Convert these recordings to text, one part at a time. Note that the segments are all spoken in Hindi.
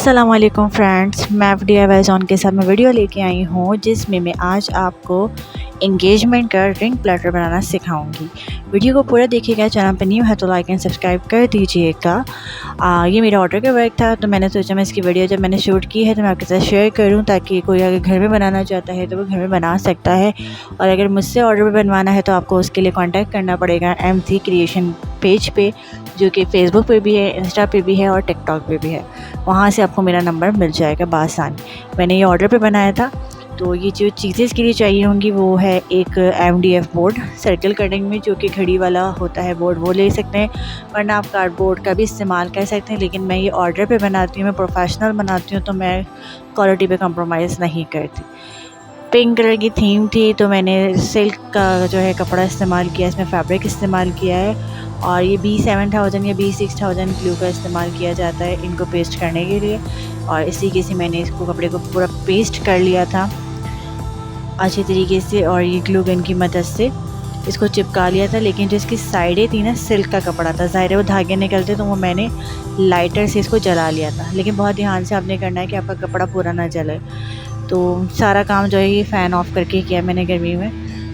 अस्सलाम वालेकुम फ्रेंड्स, मैं DIY ज़ोन के साथ मैं वीडियो लेके आई हूँ जिसमें मैं आज आपको इंगेजमेंट का रिंग प्लेटर बनाना सिखाऊंगी। वीडियो को पूरा देखिएगा। चैनल पर न्यू है तो लाइक एंड सब्सक्राइब कर दीजिएगा। ये मेरा ऑर्डर का वर्क था तो मैंने सोचा मैं इसकी वीडियो जब मैंने शूट की है तो मैं आपके साथ शेयर करूँ ताकि कोई अगर घर में बनाना चाहता है तो वो घर में बना सकता है। और अगर मुझसे ऑर्डर पर बनवाना है तो आपको उसके लिए कॉन्टैक्ट करना पड़ेगा MC क्रिएशन पेज पे, जो कि फ़ेसबुक पे भी है, इंस्टा पे भी है और टिकटॉक पे भी है। वहाँ से आपको मेरा नंबर मिल जाएगा बासानी। मैंने ये ऑर्डर पे बनाया था। तो ये जो चीज़ें इसके लिए चाहिए होंगी वो है एक MDF बोर्ड सर्कल कटिंग में, जो कि घड़ी वाला होता है बोर्ड, वो ले सकते हैं, वरना आप कार्डबोर्ड का भी इस्तेमाल कर सकते हैं। लेकिन मैं ये ऑर्डर पे बनाती हूँ, मैं प्रोफेशनल बनाती हूँ तो मैं क्वालिटी पे कंप्रोमाइज़ नहीं करती। पिंक कलर की थीम थी तो मैंने सिल्क का जो है कपड़ा इस्तेमाल किया, इसमें फैब्रिक इस्तेमाल किया है। और ये B7000 या B6000 ग्लू का इस्तेमाल किया जाता है इनको पेस्ट करने के लिए। और इसी तरीके से मैंने इसको कपड़े को पूरा पेस्ट कर लिया था अच्छे तरीके से, और ये ग्लू गन की मदद से इसको चिपका लिया था। लेकिन जो इसकी साइडें थी ना, सिल्क का कपड़ा था, ज़ाहिर है वो धागे निकलते तो वो मैंने लाइटर से इसको जला लिया था। लेकिन बहुत ध्यान से आपने करना है कि आपका कपड़ा पूरा ना जले। तो सारा काम जो है ये फ़ैन ऑफ करके किया मैंने गर्मी में।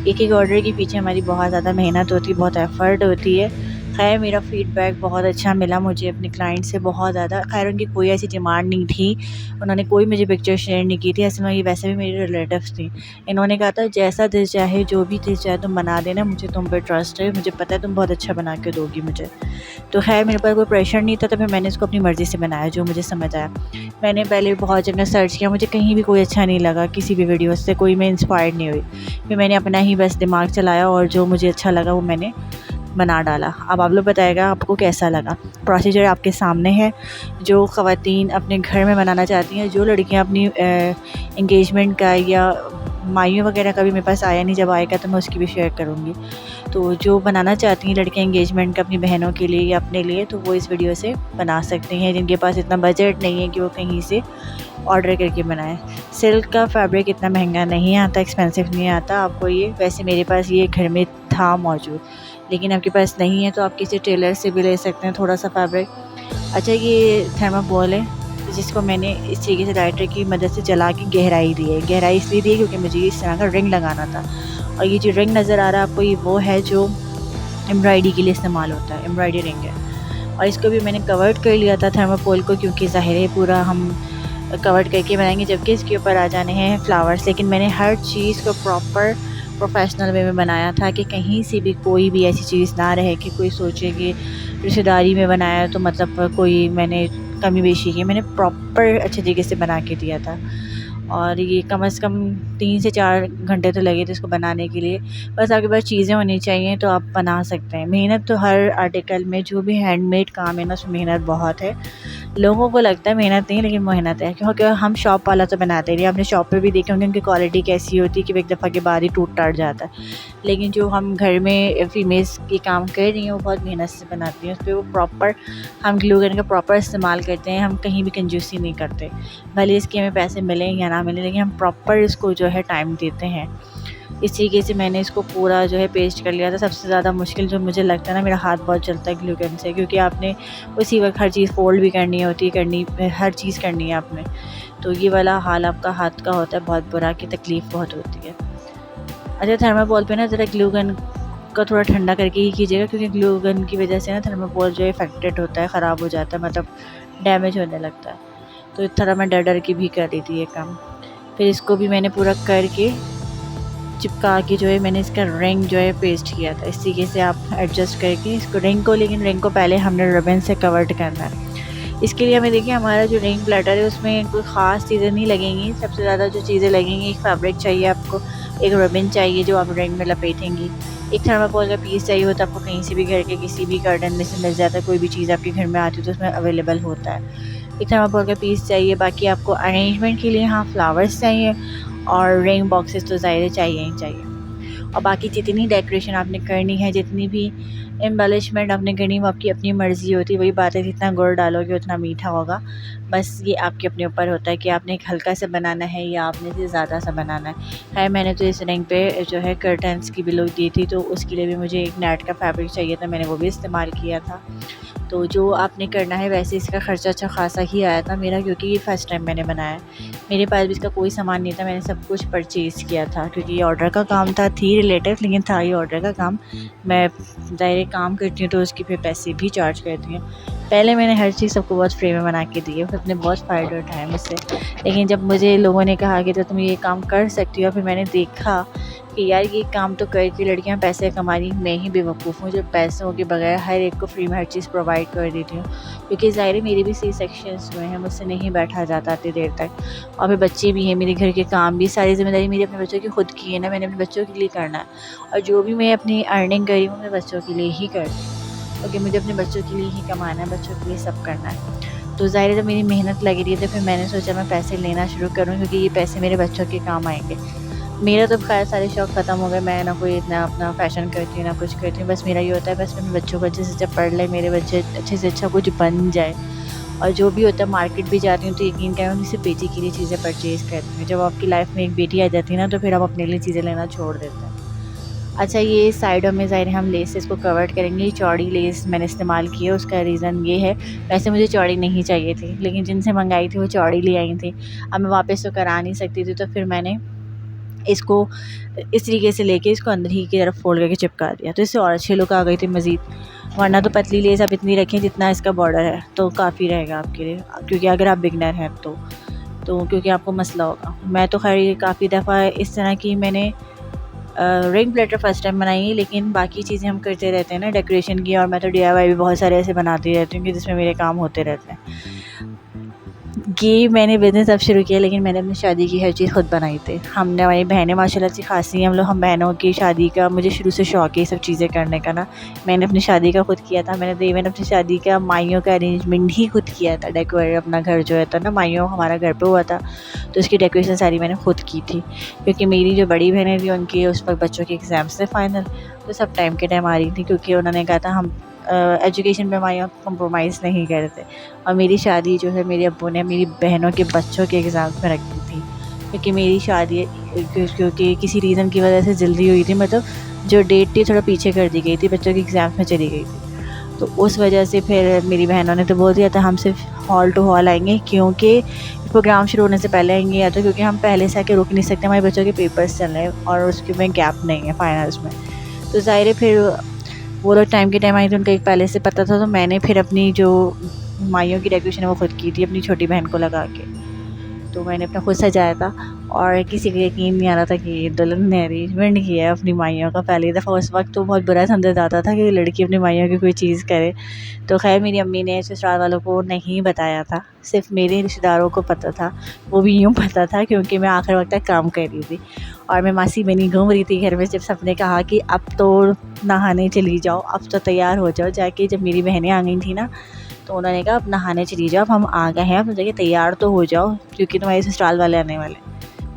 एक ऑर्डर के पीछे हमारी बहुत ज़्यादा मेहनत होती है, बहुत एफ़र्ट होती है। खैर मेरा फ़ीडबैक बहुत अच्छा मिला मुझे अपने क्लाइंट से, बहुत ज़्यादा। खैर उनकी कोई ऐसी डिमांड नहीं थी, उन्होंने कोई मुझे पिक्चर शेयर नहीं की थी। असल में ये वैसे भी मेरे रिलेटिव्स थी। इन्होंने कहा था जैसा दिल चाहे, जो भी दिल चाहे तुम बना देना, मुझे तुम पे ट्रस्ट है, मुझे पता है तुम बहुत अच्छा बना के दोगी मुझे। तो खैर मेरे पास कोई प्रेशर नहीं था, तो फिर मैंने इसको अपनी मर्ज़ी से बनाया जो मुझे समझ आया। मैंने पहले बहुत जगह सर्च किया, मुझे कहीं भी कोई अच्छा नहीं लगा, किसी भी वीडियो से कोई मैं इंस्पायर्ड नहीं हुई। फिर मैंने अपना ही बस दिमाग चलाया और जो मुझे अच्छा लगा वो मैंने बना डाला। अब आप लोग बताइएगा आपको कैसा लगा। प्रोसीजर आपके सामने है। जो ख़वातीन अपने घर में बनाना चाहती हैं, जो लड़कियां अपनी इंगेजमेंट का या माइयों वगैरह का भी मेरे पास आया नहीं, जब आएगा तो मैं उसकी भी शेयर करूँगी। तो जो बनाना चाहती हैं लड़कियां इंगेजमेंट का अपनी बहनों के लिए या अपने लिए, तो वो इस वीडियो से बना सकती हैं, जिनके पास इतना बजट नहीं है कि वो कहीं से ऑर्डर करके बनाएं। सिल्क का फैब्रिक इतना महंगा नहीं आता, एक्सपेंसिव नहीं आता आपको ये। वैसे मेरे पास ये घर में था मौजूद, लेकिन आपके पास नहीं है तो आप किसी टेलर से भी ले सकते हैं थोड़ा सा फैब्रिक। अच्छा, ये थर्माकोल है जिसको मैंने इस तरीके से लाइटर की मदद से जला के गहराई दी है। गहराई इसलिए दी है क्योंकि मुझे इस तरह का रिंग लगाना था। और ये जो रिंग नज़र आ रहा है आपको, ये वो है जो एम्ब्रॉयडरी के लिए इस्तेमाल होता है, एम्ब्रॉयडरी रिंग है। और इसको भी मैंने कवर्ड कर लिया था थर्माकोल को, क्योंकि ज़ाहिर है पूरा हम कवर करके बनाएंगे, जबकि इसके ऊपर आ जाने हैं फ्लावर्स। लेकिन मैंने हर चीज़ को प्रॉपर प्रोफेशनल वे में बनाया था कि कहीं से भी कोई भी ऐसी चीज़ ना रहे कि कोई सोचे कि रिश्तेदारी में बनाया तो मतलब कोई मैंने कमी बेशी की। मैंने प्रॉपर अच्छे तरीके से बना के दिया था। और ये कम से कम 3 से 4 घंटे तो लगे थे इसको बनाने के लिए। बस आपके पास चीज़ें होनी चाहिए तो आप बना सकते हैं। मेहनत तो हर आर्टिकल में, जो भी हैंडमेड काम है ना, उसमें मेहनत बहुत है। लोगों को लगता है मेहनत नहीं, लेकिन मेहनत है, क्योंकि हम शॉप वाला तो बनाते नहीं। आपने शॉप पे भी देखे होंगे उनकी क्वालिटी कैसी होती है कि एक दफ़ा के बाद ही टूट टाट जाता है। लेकिन जो हम घर में फीमेल्स की काम कर रही हैं वो बहुत मेहनत से बनाती हैं। उस पर वो प्रॉपर हम ग्लू गन का प्रॉपर इस्तेमाल करते हैं। हम कहीं भी कंजूसी नहीं करते, भले इसके हमें पैसे मिलें या ना मिलें, लेकिन हम प्रॉपर इसको जो है टाइम देते हैं। इस तरीके से मैंने इसको पूरा जो है पेस्ट कर लिया था। सबसे ज़्यादा मुश्किल जो मुझे लगता है ना, मेरा हाथ बहुत चलता है ग्लू गन से, क्योंकि आपने उसी वक्त हर चीज़ फोल्ड भी करनी होती है, हर चीज़ करनी है आपने। तो ये वाला हाल आपका हाथ का होता है बहुत बुरा, कि तकलीफ़ बहुत होती है। अच्छा, थर्माकोल पे ना ज़रा ग्लू गन का थोड़ा ठंडा करके ही कीजिएगा, क्योंकि ग्लू गन की वजह से ना थर्माकोल जो है इफेक्टेड होता है, ख़राब हो जाता है, मतलब डैमेज होने लगता है। तो इस तरह मैं डर डर के भी कर रही थी ये काम। फिर इसको भी मैंने पूरा करके चिपका के जो है मैंने इसका रिंग जो है पेस्ट किया था। इस तरीके से आप एडजस्ट करके इसको रिंग को, लेकिन रिंग को पहले हमने रिबन से कवर्ड करना है। इसके लिए हमें देखिए, हमारा जो रिंग प्लेटर है उसमें कोई ख़ास चीज़ें नहीं लगेंगी। सबसे ज़्यादा जो चीज़ें लगेंगी, एक फैब्रिक चाहिए आपको, एक रिबन चाहिए जो आप रिंग में लपेटेंगी, एक थर्माकोल का पीस चाहिए होता है आपको, कहीं से भी घर के किसी भी गार्डन में से मिल जाता है। कोई भी चीज़ आपके घर में आती है तो उसमें अवेलेबल होता है। एक थर्माकोल का पीस चाहिए। बाकी आपको अरेंजमेंट के लिए हाँ फ्लावर्स चाहिए, और रिंग बॉक्सेस तो ज़ाहिर चाहिए ही चाहिए। और बाकी जितनी डेकोरेशन आपने करनी है, जितनी भी एम्बेलिशमेंट आपने करनी वो आपकी अपनी मर्ज़ी होती है। वही बात है, जितना गुड़ डालोगे उतना मीठा होगा। बस ये आपके अपने ऊपर होता है कि आपने एक हल्का सा बनाना है या आपने इसे ज़्यादा सा बनाना है। खैर मैंने तो इस रिंग पे जो है कर्टन्स की भी लुक दी थी, तो उसके लिए भी मुझे एक नेट का फैब्रिक चाहिए था, मैंने वो भी इस्तेमाल किया था। तो जो आपने करना है वैसे इसका ख़र्चा अच्छा ख़ासा ही आया था मेरा, क्योंकि ये फ़र्स्ट टाइम मैंने बनाया है। मेरे पास भी इसका कोई सामान नहीं था, मैंने सब कुछ परचेज़ किया था क्योंकि ये ऑर्डर का काम था, थी रिलेटिव लेकिन था ये ऑर्डर का काम। मैं डायरेक्ट काम करती हूँ तो उसके फिर पैसे भी चार्ज करती हूँ। पहले मैंने हर चीज़ सबको बहुत फ्री में बना के दी है, सबने बहुत फ़ायदा उठाया मुझसे। लेकिन जब मुझे लोगों ने कहा कि तो तुम ये काम कर सकती हो, फिर मैंने देखा कि यार ये काम तो करके लड़कियां पैसे कमा रही, मैं ही बेवकूफ़ हूँ जो पैसों के बगैर हर एक को फ्री में हर चीज़ प्रोवाइड कर देती हूँ। क्योंकि ज़ाहिर है मेरे भी सी सेक्शंस हुए हैं, मुझसे नहीं बैठा जाता इतनी देर तक, और फिर बच्चे भी हैं, मेरे घर के काम भी, सारी ज़िम्मेदारी मेरी अपने बच्चों की खुद की है ना, मैंने अपने बच्चों के लिए करना है। और जो भी मैं अपनी अर्निंग कर रही हूँ मैं बच्चों के लिए ही करती हूँ, क्योंकि मुझे अपने बच्चों के लिए ही कमाना है, बच्चों के लिए सब करना है। तो ज़ाहिर है जब मेरी मेहनत लगी रही तो फिर मैंने सोचा मैं पैसे लेना शुरू करूँ, क्योंकि ये पैसे मेरे बच्चों के काम आएंगे। मेरा तो खैर सारे शौक़ ख़त्म हो गए, मैं ना कोई इतना अपना फ़ैशन करती हूँ ना कुछ करती हूँ, बस मेरा ये होता है बस मेरे बच्चों को अच्छे से जब पढ़ लें, मेरे बच्चे अच्छे से अच्छा कुछ बन जाए। और जो भी होता है मार्केट भी जाती हूँ तो यकीन करें मैं सिर्फ बेटी के लिए चीज़ें परचेज़ करती हूँ। जब आपकी लाइफ में एक बेटी आ जाती है ना तो फिर आप अपने लिए चीज़ें लेना छोड़ देते हैं। अच्छा, ये साइडों में ज़ाहिर है हम लेस इसको कवर करेंगे। ये चौड़ी लेस मैंने इस्तेमाल की है, उसका रीज़न ये है, वैसे मुझे चौड़ी नहीं चाहिए थी लेकिन जिनसे मंगाई थी वो चौड़ी ले आई थी। अब मैं वापस तो करा नहीं सकती थी, तो फिर मैंने इसको इस तरीके से लेके इसको अंदर ही की तरफ फोल्ड करके चिपका दिया, तो इससे और अच्छी लुक आ गई थी मज़ीद। वरना तो पतली लेस आप इतनी रखें जितना इसका बॉर्डर है तो काफ़ी रहेगा आपके लिए, क्योंकि अगर आप बिगनर हैं तो क्योंकि आपको मसला होगा। मैं तो खैर ये काफ़ी दफ़ा इस तरह की मैंने रिंग प्लेटर फ़र्स्ट टाइम बनाई है, लेकिन बाकी चीज़ें हम करते रहते हैं ना डेकोरेशन की, और मैं तो DIY भी बहुत सारे ऐसे बनाती रहती हूँ कि जिसमें मेरे काम होते रहते हैं। ये मैंने बिज़नेस अब शुरू किया, लेकिन मैंने अपनी शादी की हर चीज़ खुद बनाई थी। हमने, हमारी बहनें माशाल्लाह से खासी हैं हम बहनों की शादी का मुझे शुरू से शौक़ है ये सब चीज़ें करने का ना। मैंने अपनी शादी का खुद किया था, मैंने अपनी शादी का माइयों का अरेंजमेंट ही खुद किया था। डेकोरेट अपना घर जो है था ना, माइयों हमारा घर पे हुआ था तो उसकी डेकोरेशन सारी मैंने खुद की थी, क्योंकि मेरी जो बड़ी बहनें थी उनके उस वक्त बच्चों के एग्ज़ाम्स थे फ़ाइनल, तो सब टाइम के टाइम आ रही थी, क्योंकि उन्होंने कहा था हम एजुकेशन में हमारे यहाँ कंप्रोमाइज़ नहीं करते। और मेरी शादी जो है मेरे अब्बू ने मेरी बहनों के बच्चों के एग्ज़ाम्स में रखी थी, क्योंकि मेरी शादी क्योंकि किसी रीज़न की वजह से जल्दी हुई थी, मतलब जो डेट थी थोड़ा पीछे कर दी गई थी, बच्चों के एग्ज़ाम्स में चली गई थी। तो उस वजह से फिर मेरी बहनों ने तो बोल दिया था हम सिर्फ हॉल टू हॉल आएंगे, क्योंकि प्रोग्राम शुरू होने से पहले आएंगे, या तो क्योंकि हम पहले से आके रुक नहीं सकते, हमारे बच्चों के पेपर्स चल रहे हैं और उसके में गैप नहीं है फाइनल्स में। तो ज़ाहिर है फिर वो लोग टाइम के टाइम आई थी, उनका एक पहले से पता था, तो मैंने फिर अपनी जो माइयों की डेकोरेशन है वो खुद की थी अपनी छोटी बहन को लगा के। तो मैंने अपना खुद सजाया था और किसी को यकीन नहीं आ रहा था कि दुल्हन ने अरेंजमेंट किया है अपनी माइयों का पहली दफ़ा। उस वक्त तो बहुत बुरा समझा जाता था कि लड़की अपनी माइयों की कोई चीज़ करे। तो खैर मेरी अम्मी ने ससुराल वालों को नहीं बताया था, सिर्फ मेरे रिश्तेदारों को पता था। वो भी यूँ पता था क्योंकि मैं आखिर वक्त तक काम कर रही थी और मैं मासी बनी घूम रही थी घर में, जब सबने कहा कि अब तो नहाने चली जाओ, अब तो तैयार हो जाओ जाके। जब मेरी बहनें आ गई थी ना तो उन्होंने कहा अब नहाने चली जाओ, अब हम आ गए हैं, अब जाके तैयार तो हो जाओ क्योंकि तुम्हारे ससुराल वाले आने वाले।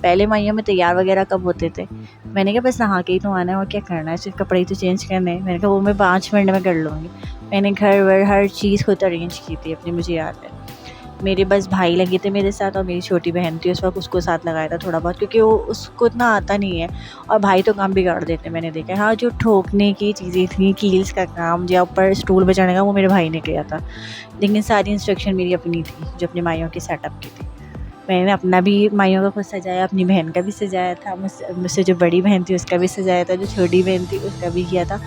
पहले माइयों में तैयार वगैरह कब होते थे, मैंने कहा बस नहा के ही तो आना है और क्या करना है, सिर्फ कपड़े ही तो चेंज करने हैं। मैंने कहा वो मैं 5 मिनट में कर लूँगी। मैंने घर वर हर चीज़ खुद अरेंज की थी अपनी, मुझे याद है। मेरे बस भाई लगे थे मेरे साथ और मेरी छोटी बहन थी उस वक्त, उसको साथ लगाया था थोड़ा बहुत, क्योंकि वो उसको इतना आता नहीं है और भाई तो काम बिगाड़ देते मैंने देखा। हाँ, जो ठोकने की चीज़ें थी, कील्स का काम या ऊपर स्टूल पर चढ़ने का, वो मेरे भाई ने किया था, लेकिन सारी इंस्ट्रक्शन मेरी अपनी थी जो अपनी माइयों के सेटअप की थी। मैंने अपना भी माइयों का खुद सजाया, अपनी बहन का भी सजाया था, मुझसे जो बड़ी बहन थी उसका भी सजाया था, जो छोटी बहन थी उसका भी किया था,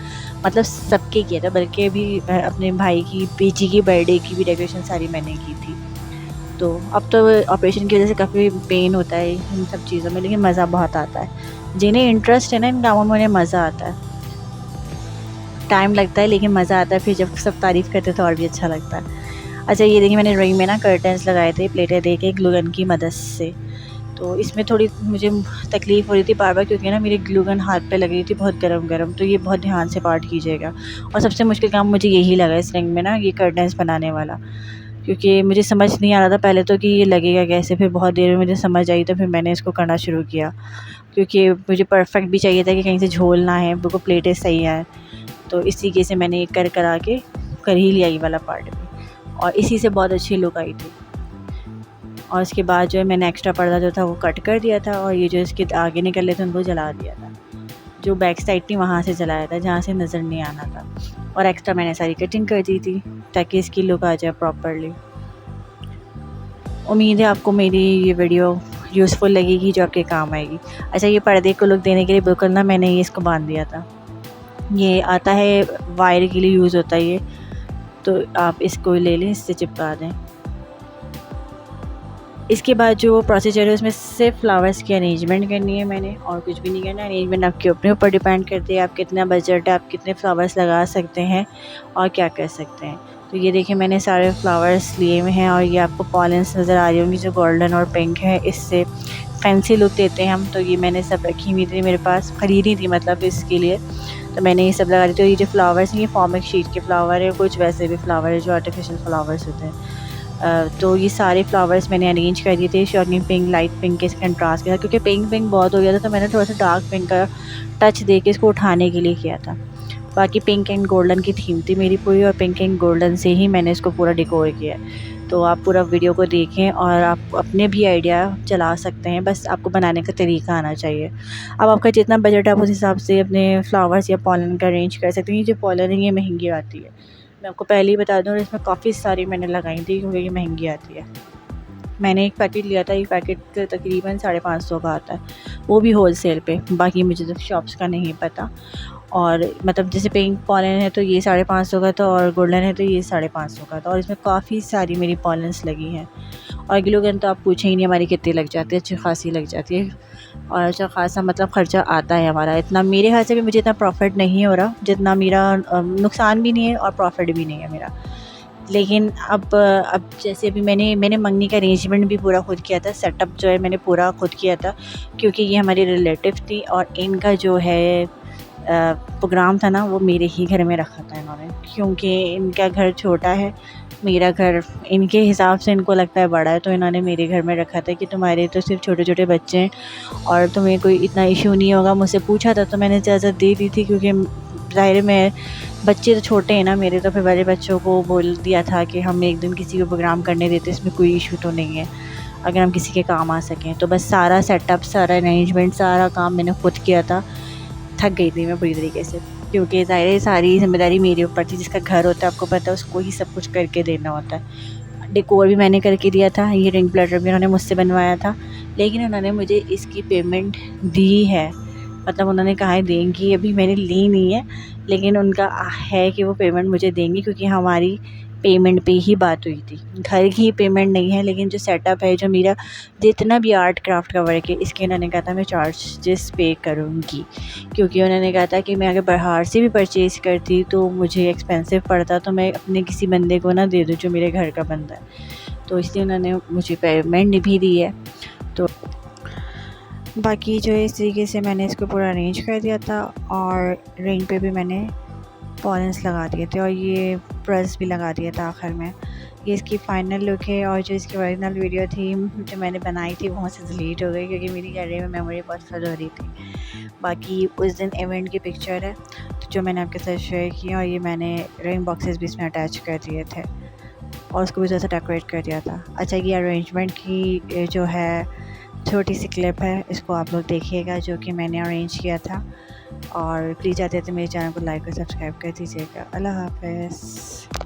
मतलब सबके किया था। बल्कि अभी अपने भाई की बेटी की बर्थडे की भी डेकोरेशन सारी मैंने की थी। तो अब तो ऑपरेशन की वजह से काफ़ी पेन होता है इन सब चीज़ों में, लेकिन मज़ा बहुत आता है। जिन्हें इंटरेस्ट है ना इन कामों में उन्हें मज़ा आता है। टाइम लगता है लेकिन मज़ा आता है, फिर जब सब तारीफ़ करते तो और भी अच्छा लगता है। अच्छा, ये देखिए मैंने रिंग में ना कर्टन्स लगाए थे प्लेटें दे के ग्लू गन की मदद से। तो इसमें थोड़ी मुझे तकलीफ़ हो रही थी बार-बार, क्योंकि ना मेरी ग्लू गन हाथ पे लग रही थी बहुत गरम-गरम, तो ये बहुत ध्यान से पार्ट कीजिएगा। और सबसे मुश्किल काम मुझे यही लगा इस रिंग में ना, ये कर्टन्स बनाने वाला, क्योंकि मुझे समझ नहीं आ रहा था पहले तो कि ये लगेगा कैसे, फिर बहुत देर में मुझे समझ आई तो फिर मैंने इसको करना शुरू किया, क्योंकि मुझे परफेक्ट भी चाहिए था कि कहीं से झोल ना है, बिल्कुल प्लेटें सही आएँ। तो इस तरीके से मैंने करा के कर ही लिया ये वाला पार्ट भी, और इसी से बहुत अच्छी लुक आई थी। और उसके बाद जो है मैंने एक्स्ट्रा पर्दा जो था वो कट कर दिया था, और ये जो इसके आगे निकल रहे थे उनको जला दिया था। जो बैक साइड थी वहाँ से जलाया था जहाँ से नज़र नहीं आना था, और एक्स्ट्रा मैंने सारी कटिंग कर दी थी ताकि इसकी लुक आ जाए प्रॉपरली। उम्मीद है आपको मेरी ये वीडियो यूज़फुल लगेगी, जो आपके काम आएगी। अच्छा, ये पर्दे को लुक देने के लिए बिल्कुल ना मैंने ये इसको बांध दिया था। ये आता है वायर के लिए यूज़ होता है ये, तो आप इसको ले लें, इससे चिपका दें। इसके बाद जो प्रोसीजर है उसमें सिर्फ फ्लावर्स की अरेंजमेंट करनी है मैंने, और कुछ भी नहीं करना। अरेंजमेंट आपके अपने ऊपर डिपेंड करती है, आप कितना बजट है, आप कितने फ्लावर्स लगा सकते हैं और क्या कर सकते हैं। तो ये देखिए मैंने सारे फ्लावर्स लिए हुए हैं, और ये आपको पॉलेंस नज़र आ रही होंगी जो गोल्डन और पिंक है, इससे फैंसी लुक देते हैं हम। तो ये मैंने सब रखी हुई थी, मेरे पास ख़रीदी थी मतलब इसके लिए, तो मैंने ये सब लगा दी। तो ये जो फ्लावर्स हैं ये फॉर्मिक शीट के फ्लावर है, कुछ वैसे भी फ्लावर है जो आर्टिफिशियल फ्लावर्स होते हैं। तो ये सारे फ्लावर्स मैंने अरेंज कर दिए थे शॉर्टनिंग पिंक, लाइट पिंक के कंट्रास्ट के साथ, क्योंकि पिंक बहुत हो गया था, तो मैंने थोड़ा सा डार्क पिंक का टच दे के इसको उठाने के लिए किया था। बाकी पिंक एंड गोल्डन की थीम थी मेरी पूरी, और पिंक एंड गोल्डन से ही मैंने इसको पूरा डेकोर किया है। तो आप पूरा वीडियो को देखें और आप अपने भी आइडिया चला सकते हैं, बस आपको बनाने का तरीका आना चाहिए। अब आपका जितना बजट है आप उस हिसाब से अपने फ्लावर्स या पॉलन का अरेंज कर सकते हैं। ये जो पॉलन है ये महंगी आती है, मैं आपको पहले ही बता दूँ, और इसमें काफ़ी सारी मैंने लगाई थी क्योंकि ये महंगी आती है। मैंने एक पैकेट लिया था, एक पैकेट तकरीबन 550 का आता है, वो भी होल सेल पे। बाकी मुझे तो शॉप्स का नहीं पता। और मतलब जैसे पिंक पॉलन है तो ये 550 का था, और गोल्डन है तो ये 550 का था, और इसमें काफ़ी सारी मेरी पॉलन्स लगी हैं। और ग्लूगन तो आप पूछें ही नहीं हमारी कितनी लग जाती है, अच्छी खासी लग जाती है, और अच्छा खासा मतलब ख़र्चा आता है हमारा। इतना मेरे ख्याल से भी मुझे इतना प्रॉफिट नहीं हो रहा जितना मेरा, नुकसान भी नहीं है और प्रॉफिट भी नहीं है मेरा। लेकिन अब जैसे अभी मैंने मंगनी का अरेंजमेंट भी पूरा खुद किया था, सेटअप जो है मैंने पूरा खुद किया था, क्योंकि ये हमारी रिलेटिव थी और इनका जो है प्रोग्राम था ना वो मेरे ही घर में रखा था इन्होंने, क्योंकि इनका घर छोटा है, मेरा घर इनके हिसाब से इनको लगता है बड़ा है, तो इन्होंने मेरे घर में रखा था कि तुम्हारे तो सिर्फ छोटे छोटे बच्चे हैं और तुम्हें कोई इतना इशू नहीं होगा। मुझसे पूछा था तो मैंने इजाज़त दे दी थी, क्योंकि ज़ाहिर में बच्चे तो छोटे हैं ना मेरे, तो फिर बड़े बच्चों को बोल दिया था कि हम एक दिन किसी को प्रोग्राम करने देते, इसमें कोई इशू तो नहीं है अगर हम किसी के काम आ सकें। तो बस सारा सेटअप, सारा अरेंजमेंट, सारा काम मैंने खुद किया था। थक गई थी मैं पूरी तरीके से, क्योंकि ज़ाहिर है सारी ज़िम्मेदारी मेरे ऊपर थी। जिसका घर होता है आपको पता है उसको ही सब कुछ करके देना होता है। डेकोर भी मैंने करके दिया था, ये रिंग प्लेटर भी उन्होंने मुझसे बनवाया था, लेकिन उन्होंने मुझे इसकी पेमेंट दी है, मतलब उन्होंने कहा है देंगी, अभी मैंने ली नहीं है, लेकिन उनका है कि वो पेमेंट मुझे देंगी, क्योंकि हमारी पेमेंट पे ही बात हुई थी। घर की पेमेंट नहीं है, लेकिन जो सेटअप है, जो मेरा जितना भी आर्ट क्राफ्ट का वर्क है, इसके उन्होंने कहा था मैं चार्जेस पे करूँगी, क्योंकि उन्होंने कहा था कि मैं अगर बाहर से भी परचेज़ करती तो मुझे एक्सपेंसिव पड़ता, तो मैं अपने किसी बंदे को ना दे दूँ जो मेरे घर का बंदा है। तो इसलिए उन्होंने मुझे पेमेंट भी दी है। तो बाकी जो है इस तरीके से मैंने इसको पूरा अरेंज कर दिया था, और रिंग पे भी मैंने पॉलेंस लगा दिए थे, और ये प्रेस भी लगा दिया था आखिर में। ये इसकी फ़ाइनल लुक है, और जो इसकी ओरिजिनल वीडियो थी जो मैंने बनाई थी वो मुझसे डिलीट हो गई, क्योंकि मेरी गैलरी में मेमोरी बहुत फुल हो रही थी। बाकी उस दिन इवेंट की पिक्चर है तो जो मैंने आपके साथ शेयर किया, और ये मैंने रिंग बॉक्सेस भी इसमें अटैच कर दिए थे, और उसको भी जैसे डेकोरेट कर दिया था। अच्छा, ये अरेंजमेंट की जो है छोटी सी क्लिप है, इसको आप लोग देखिएगा, जो कि मैंने अरेंज किया था। और प्लीज़ आते थे मेरे चैनल को लाइक और सब्सक्राइब कर दीजिएगा। अल्लाह हाफ़िज़।